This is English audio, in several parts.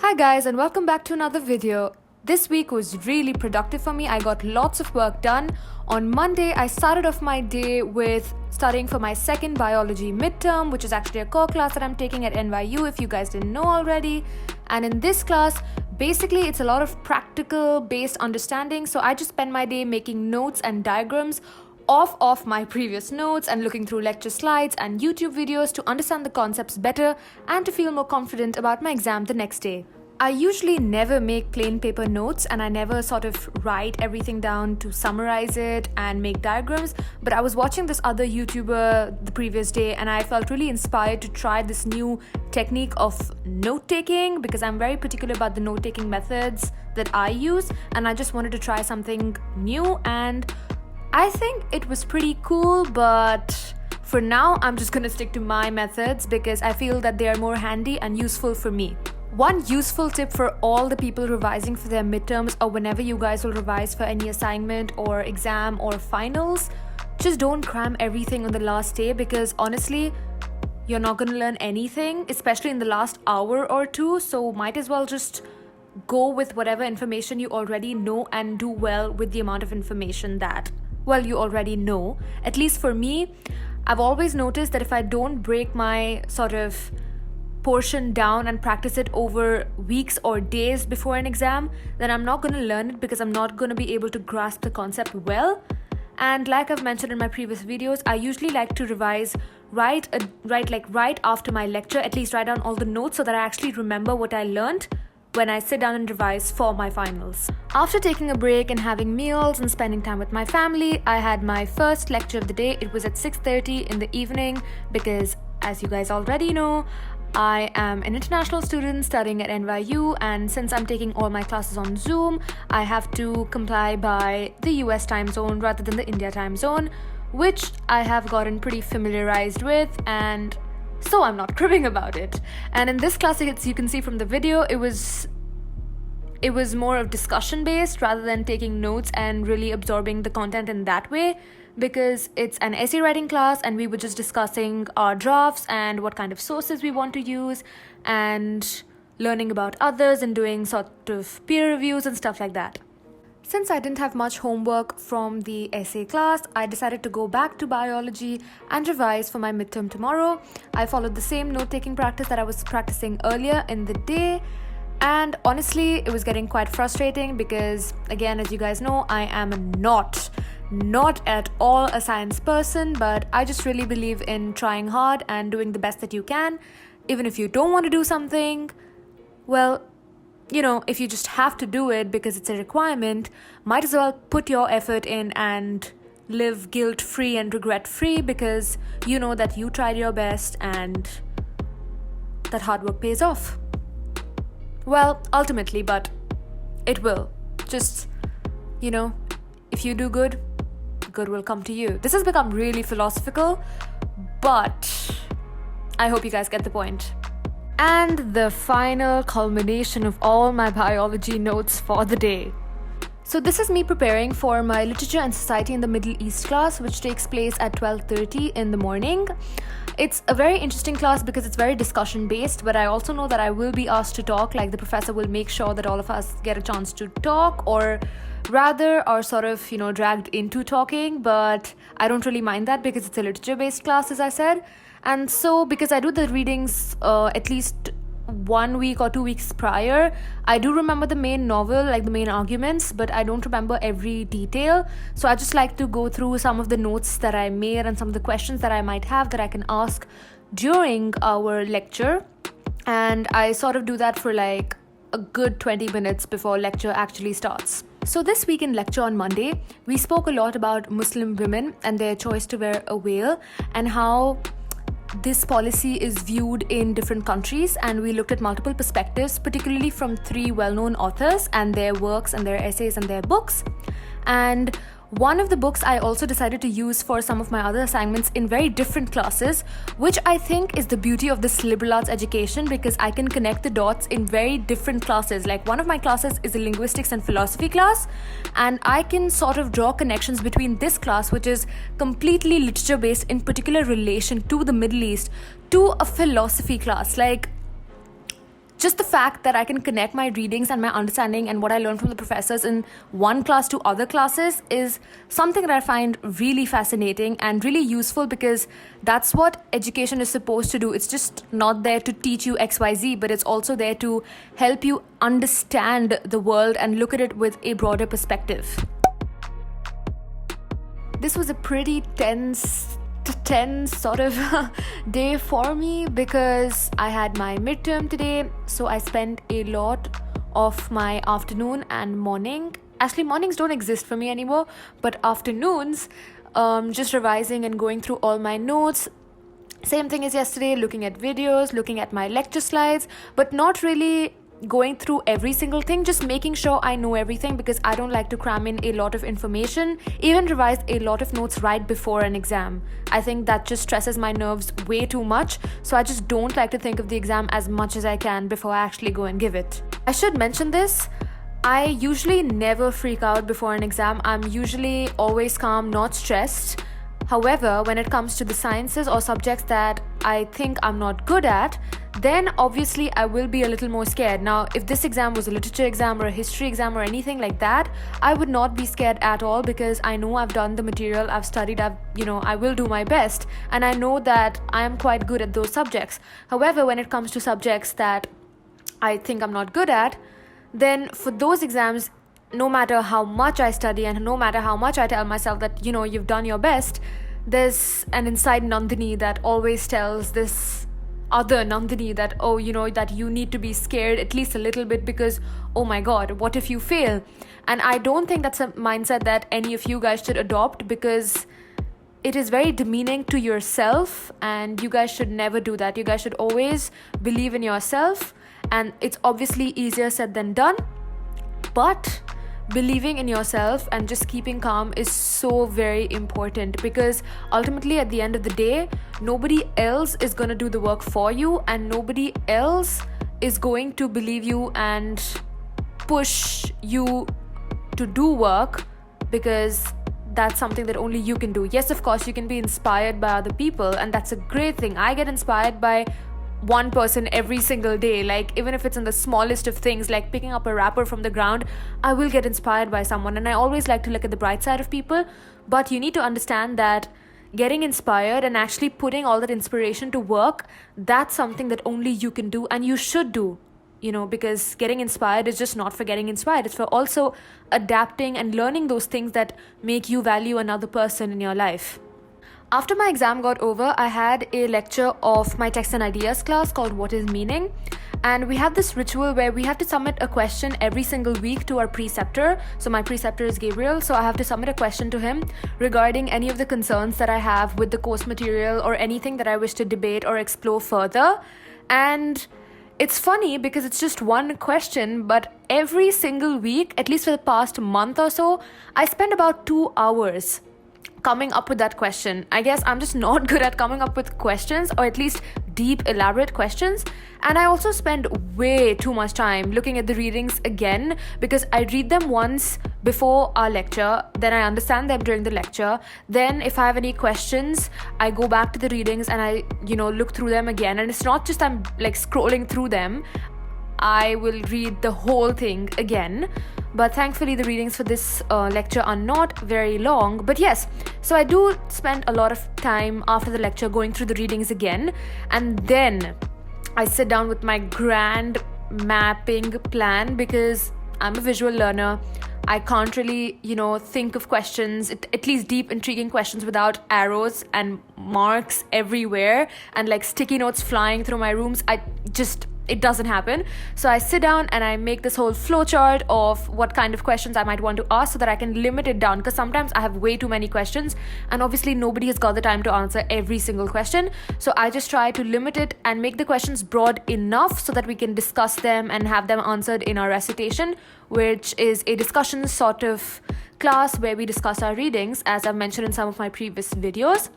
Hi guys, and welcome back to another video. This week was really productive for me. I got lots of work done. On Monday, I started off my day with studying for my second biology midterm, which is actually a core class that I'm taking at NYU if you guys didn't know already. And in this class, basically it's a lot of practical based understanding. So I just spend my day making notes and diagrams off my previous notes and looking through lecture slides and YouTube videos to understand the concepts better and to feel more confident about my exam the next day. I usually never make plain paper notes and I never sort of write everything down to summarize it and make diagrams, but I was watching this other YouTuber the previous day and I felt really inspired to try this new technique of note-taking because I'm very particular about the note-taking methods that I use, and I just wanted to try something new, and I think it was pretty cool, but for now I'm just gonna stick to my methods because I feel that they are more handy and useful for me. One useful tip for all the people revising for their midterms or whenever you guys will revise for any assignment or exam or finals, just don't cram everything on the last day because honestly, you're not gonna learn anything, especially in the last hour or two, so might as well just go with whatever information you already know and do well with the amount of information that you already know. At least for me, I've always noticed that if I don't break my sort of portion down and practice it over weeks or days before an exam, then I'm not going to learn it because I'm not going to be able to grasp the concept well. And like I've mentioned in my previous videos, I usually like to revise right after my lecture, at least write down all the notes so that I actually remember what I learned when I sit down and revise for my finals. After taking a break and having meals and spending time with my family, I had my first lecture of the day. It was at 6:30 in the evening because, as you guys already know, I am an international student studying at NYU, and since I'm taking all my classes on Zoom, I have to comply by the US time zone rather than the India time zone, which I have gotten pretty familiarized with, and so I'm not cribbing about it. And in this class, as you can see from the video, it was more of discussion based rather than taking notes and really absorbing the content in that way, because it's an essay writing class and we were just discussing our drafts and what kind of sources we want to use and learning about others and doing sort of peer reviews and stuff like that. Since I didn't have much homework from the essay class, I decided to go back to biology and revise for my midterm tomorrow. I followed the same note-taking practice that I was practicing earlier in the day, and honestly, it was getting quite frustrating because, again, as you guys know, I am not at all a science person, but I just really believe in trying hard and doing the best that you can. Even if you don't want to do something, well, you know, if you just have to do it because it's a requirement, might as well put your effort in and live guilt-free and regret-free because you know that you tried your best and that hard work pays off. Well, ultimately, but it will. Just, you know, if you do good, good will come to you. This has become really philosophical, but I hope you guys get the point. And the final culmination of all my biology notes for the day. So this is me preparing for my Literature and Society in the Middle East class, which takes place at 12:30 in the morning. It's a very interesting class because it's very discussion based, but I also know that I will be asked to talk, like the professor will make sure that all of us get a chance to talk, or rather are sort of, you know, dragged into talking, but I don't really mind that because it's a literature based class, as I said. And so because I do the readings at least 1 week or 2 weeks prior, I do remember the main novel, like the main arguments, but I don't remember every detail. So I just like to go through some of the notes that I made and some of the questions that I might have that I can ask during our lecture. And I sort of do that for like a good 20 minutes before lecture actually starts. So this week in lecture on Monday, we spoke a lot about Muslim women and their choice to wear a veil and how this policy is viewed in different countries, and we looked at multiple perspectives, particularly from 3 well-known authors and their works and their essays and their books. And one of the books I also decided to use for some of my other assignments in very different classes, which I think is the beauty of this liberal arts education because I can connect the dots in very different classes. Like one of my classes is a linguistics and philosophy class, and I can sort of draw connections between this class, which is completely literature based in particular relation to the Middle East, to a philosophy class. Like, just the fact that I can connect my readings and my understanding and what I learned from the professors in one class to other classes is something that I find really fascinating and really useful, because that's what education is supposed to do. It's just not there to teach you XYZ, but it's also there to help you understand the world and look at it with a broader perspective. This was a pretty tense sort of day for me because I had my midterm today, so I spent a lot of my afternoon and morning, actually mornings don't exist for me anymore, but afternoons, just revising and going through all my notes. Same thing as yesterday, looking at videos, looking at my lecture slides, but not really going through every single thing, just making sure I know everything, because I don't like to cram in a lot of information, even revise a lot of notes right before an exam. I think that just stresses my nerves way too much, so I just don't like to think of the exam as much as I can before I actually go and give it. I should mention this, I usually never freak out before an exam. I'm usually always calm, not stressed. However, when it comes to the sciences or subjects that I think I'm not good at, then obviously I will be a little more scared. Now, if this exam was a literature exam or a history exam or anything like that, I would not be scared at all, because I know I've done the material, I've studied, I will do my best, and I know that I am quite good at those subjects. However, when it comes to subjects that I think I'm not good at, then for those exams, no matter how much I study and no matter how much I tell myself that, you've done your best, there's an inside Nandini that always tells this other Nandini that, that you need to be scared at least a little bit, because, oh my God, what if you fail? And I don't think that's a mindset that any of you guys should adopt, because it is very demeaning to yourself, and you guys should never do that. You guys should always believe in yourself, and it's obviously easier said than done, but believing in yourself and just keeping calm is so very important, because ultimately at the end of the day, nobody else is going to do the work for you, and nobody else is going to believe you and push you to do work, because that's something that only you can do. Yes, of course, you can be inspired by other people, and that's a great thing. I get inspired by one person every single day, like even if it's in the smallest of things, like picking up a wrapper from the ground, I will get inspired by someone, and I always like to look at the bright side of people. But you need to understand that getting inspired and actually putting all that inspiration to work, that's something that only you can do, and you should do, because getting inspired is just not for getting inspired, it's for also adapting and learning those things that make you value another person in your life. After my exam got over, I had a lecture of my text and ideas class called What is Meaning? And we have this ritual where we have to submit a question every single week to our preceptor. So my preceptor is Gabriel, so I have to submit a question to him regarding any of the concerns that I have with the course material or anything that I wish to debate or explore further. And it's funny because it's just one question, but every single week, at least for the past month or so, I spend about 2 hours coming up with that question. I guess I'm just not good at coming up with questions, or at least deep, elaborate questions. And I also spend way too much time looking at the readings again, because I read them once before our lecture, then I understand them during the lecture. Then if I have any questions, I go back to the readings and I, look through them again. And it's not just I'm like scrolling through them, I will read the whole thing again. But thankfully the readings for this lecture are not very long. But yes, so I do spend a lot of time after the lecture going through the readings again, and then I sit down with my grand mapping plan, because I'm a visual learner. I can't really, think of questions, at least deep, intriguing questions, without arrows and marks everywhere and like sticky notes flying through my rooms. It doesn't happen. So I sit down and I make this whole flowchart of what kind of questions I might want to ask, so that I can limit it down, because sometimes I have way too many questions and obviously nobody has got the time to answer every single question. So I just try to limit it and make the questions broad enough so that we can discuss them and have them answered in our recitation, which is a discussion sort of class where we discuss our readings, as I've mentioned in some of my previous videos.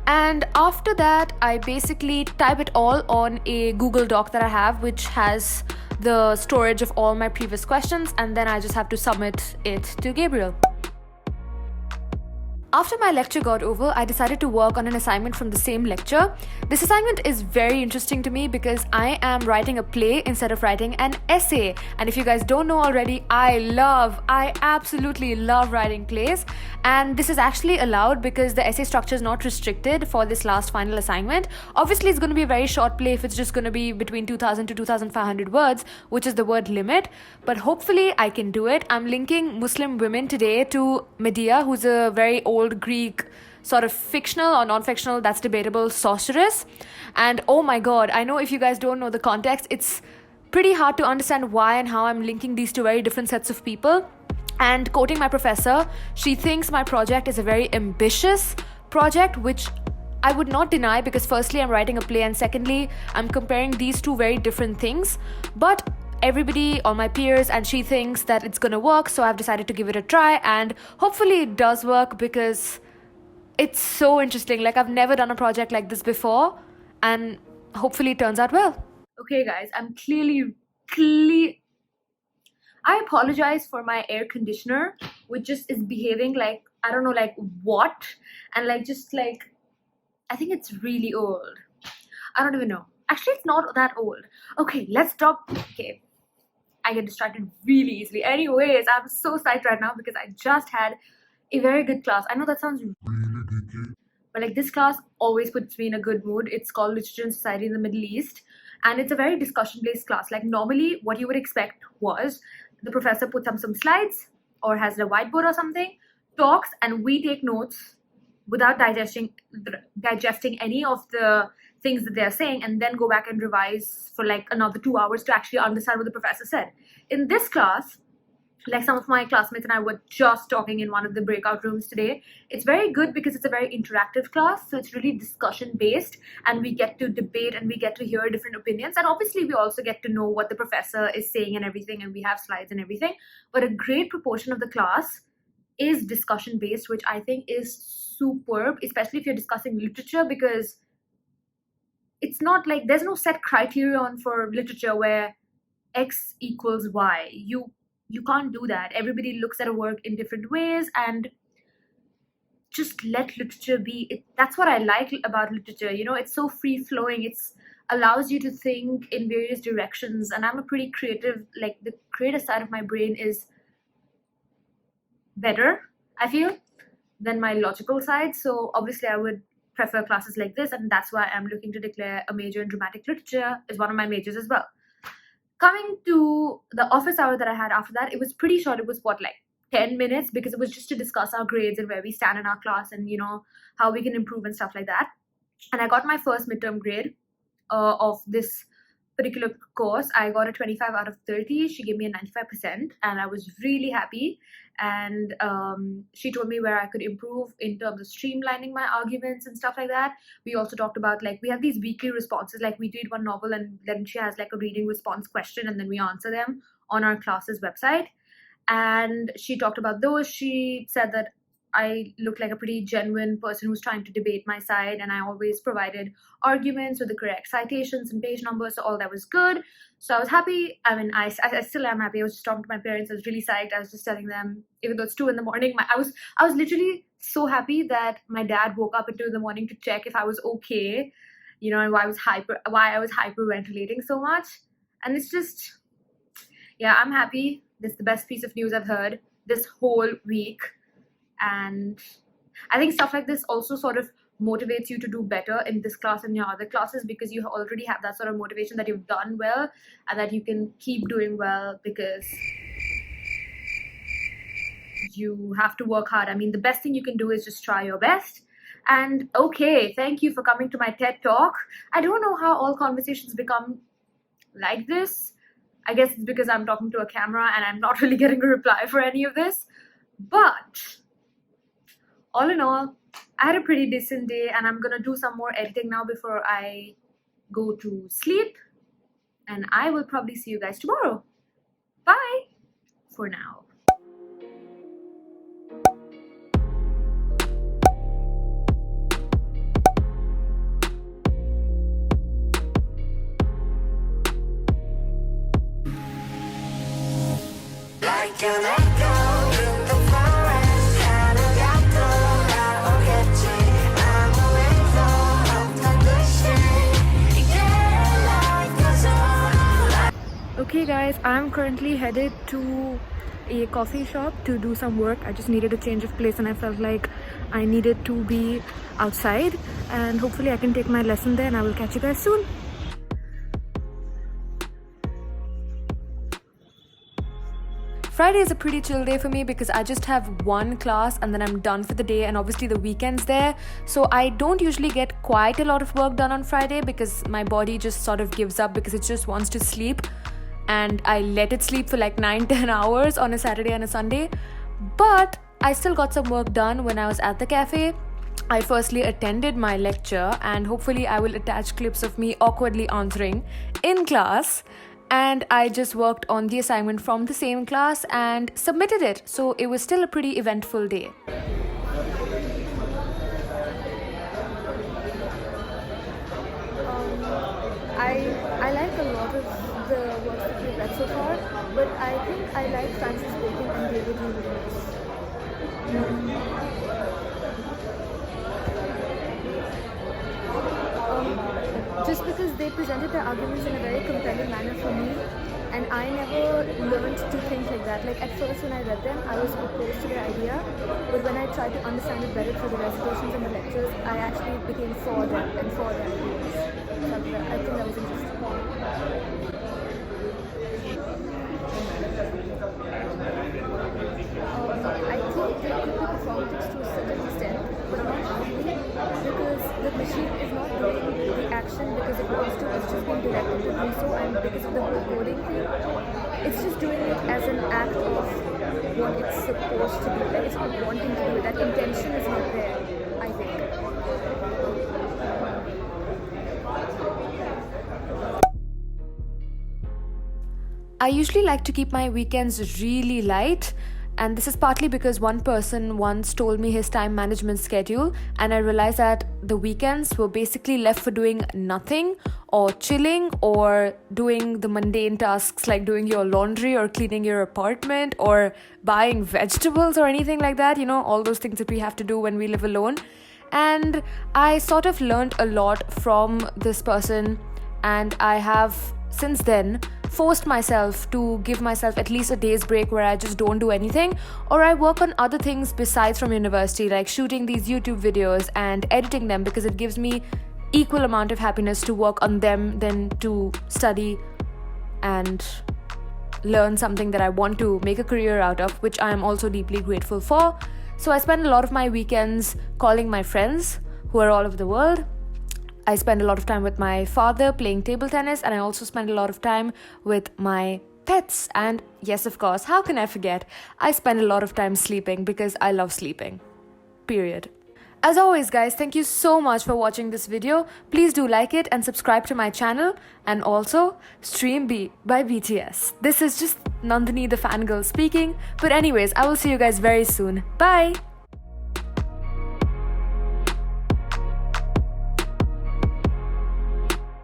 And after that, I basically type it all on a Google Doc that I have, which has the storage of all my previous questions, and then I just have to submit it to Gabriel. After my lecture got over, I decided to work on an assignment from the same lecture. This assignment is very interesting to me because I am writing a play instead of writing an essay. And if you guys don't know already, I absolutely love writing plays. And this is actually allowed because the essay structure is not restricted for this last final assignment. Obviously, it's going to be a very short play if it's just going to be between 2000 to 2500 words, which is the word limit. But hopefully, I can do it. I'm linking Muslim women today to Medea, who's a very old Greek sort of fictional or non-fictional, that's debatable, sorceress. And oh my god, I know if you guys don't know the context, it's pretty hard to understand why and how I'm linking these two very different sets of people. And quoting my professor, she thinks my project is a very ambitious project, which I would not deny because firstly I'm writing a play and secondly I'm comparing these two very different things. But everybody, all my peers, and she thinks that it's gonna work, so I've decided to give it a try, and hopefully it does work because it's so interesting. Like, I've never done a project like this before, and hopefully it turns out well. Okay guys, I'm I apologize for my air conditioner, which just is behaving like, I don't know, like what? And like, just like, I think it's really old. I don't even know. Actually, it's not that old. Okay, let's stop. Okay, I get distracted really easily. Anyways, I'm so psyched right now because I just had a very good class. I know that sounds really geeky, but like this class always puts me in a good mood. It's called Literature and Society in the Middle East, and it's a very discussion-based class. Like normally, what you would expect was the professor puts up some slides or has a whiteboard or something, talks, and we take notes without digesting any of the things that they're saying, and then go back and revise for like another 2 hours to actually understand what the professor said. In this class, like some of my classmates and I were just talking in one of the breakout rooms today, it's very good because it's a very interactive class, so it's really discussion based and we get to debate and we get to hear different opinions, and obviously we also get to know what the professor is saying and everything, and we have slides and everything. But a great proportion of the class is discussion based, which I think is superb, especially if you're discussing literature, because it's not like there's no set criterion for literature where X equals Y. You can't do that. Everybody looks at a work in different ways, and just let literature be. That's what I like about literature. You know, it's so free flowing. It's allows you to think in various directions, and I'm a pretty creative, like the creative side of my brain is better, I feel, than my logical side. So obviously I would prefer classes like this, and that's why I'm looking to declare a major in dramatic literature as one of my majors as well. Coming to the office hour that I had after that, it was pretty short. It was what, like 10 minutes, because it was just to discuss our grades and where we stand in our class and, you know, how we can improve and stuff like that. And I got my first midterm grade of this particular course. I got a 25 out of 30. She gave me a 95%, and I was really happy. And she told me where I could improve in terms of streamlining my arguments and stuff like that. We also talked about, like, we have these weekly responses, like we read one novel and then she has like a reading response question and then we answer them on our class's website. And she talked about those. She said that I look like a pretty genuine person who's trying to debate my side, and I always provided arguments with the correct citations and page numbers, so all that was good. So I was happy. I mean, I still am happy. I was just talking to my parents. I was really psyched. I was just telling them, even though it's 2 a.m, I was literally so happy that my dad woke up at 2 a.m. to check if I was okay, you know, and why I was hyperventilating so much. And it's just, yeah, I'm happy. This is the best piece of news I've heard this whole week. And I think stuff like this also sort of motivates you to do better in this class and your other classes, because you already have that sort of motivation that you've done well and that you can keep doing well, because you have to work hard. I mean, the best thing you can do is just try your best. And okay, thank you for coming to my TED Talk. I don't know how all conversations become like this. I guess it's because I'm talking to a camera and I'm not really getting a reply for any of this. But all in all, I had a pretty decent day, and I'm gonna do some more editing now before I go to sleep. And I will probably see you guys tomorrow. Bye for now. Like an echo in the forest, and a echo I'm currently headed to a coffee shop to do some work. I just needed a change of place and I felt like I needed to be outside, and hopefully I can take my lesson there, and I will catch you guys soon. Friday is a pretty chill day for me because I just have one class and then I'm done for the day, and obviously the weekend's there. So I don't usually get quite a lot of work done on Friday because my body just sort of gives up because it just wants to sleep, and I let it sleep for like 9-10 hours on a Saturday and a Sunday. But I still got some work done when I was at the cafe. I firstly attended my lecture, and hopefully I will attach clips of me awkwardly answering in class. And I just worked on the assignment from the same class and submitted it. So it was still a pretty eventful day. I like a lot of the works that we've read so far, but I think I like Francis Bacon and David Lewis. Just because they presented their arguments in a very compelling manner for me, and I never learned to think like that. Like at first when I read them, I was opposed to their idea, but when I tried to understand it better through the recitations and the lectures, I actually became for them and for their ideas. So I think that was interesting. I think they could be performatics to a certain extent, but not really, because the machine is not doing the action because it wants to, it's just being directed to do so, and because of the whole coding thing, it's just doing it as an act of what it's supposed to do, like it's not wanting to do it, that intention is not there, I think. I usually like to keep my weekends really light, and this is partly because one person once told me his time management schedule, and I realized that the weekends were basically left for doing nothing or chilling or doing the mundane tasks like doing your laundry or cleaning your apartment or buying vegetables or anything like that, you know, all those things that we have to do when we live alone. And I sort of learned a lot from this person, and I have since then forced myself to give myself at least a day's break where I just don't do anything, or I work on other things besides from university, like shooting these YouTube videos and editing them, because it gives me equal amount of happiness to work on them than to study and learn something that I want to make a career out of, which I am also deeply grateful for. So I spend a lot of my weekends calling my friends who are all over the world. I spend a lot of time with my father playing table tennis, and I also spend a lot of time with my pets. And yes, of course, how can I forget? I spend a lot of time sleeping because I love sleeping. Period. As always, guys, thank you so much for watching this video. Please do like it and subscribe to my channel, and also Stream B by BTS. This is just Nandini the fangirl speaking. But anyways, I will see you guys very soon. Bye!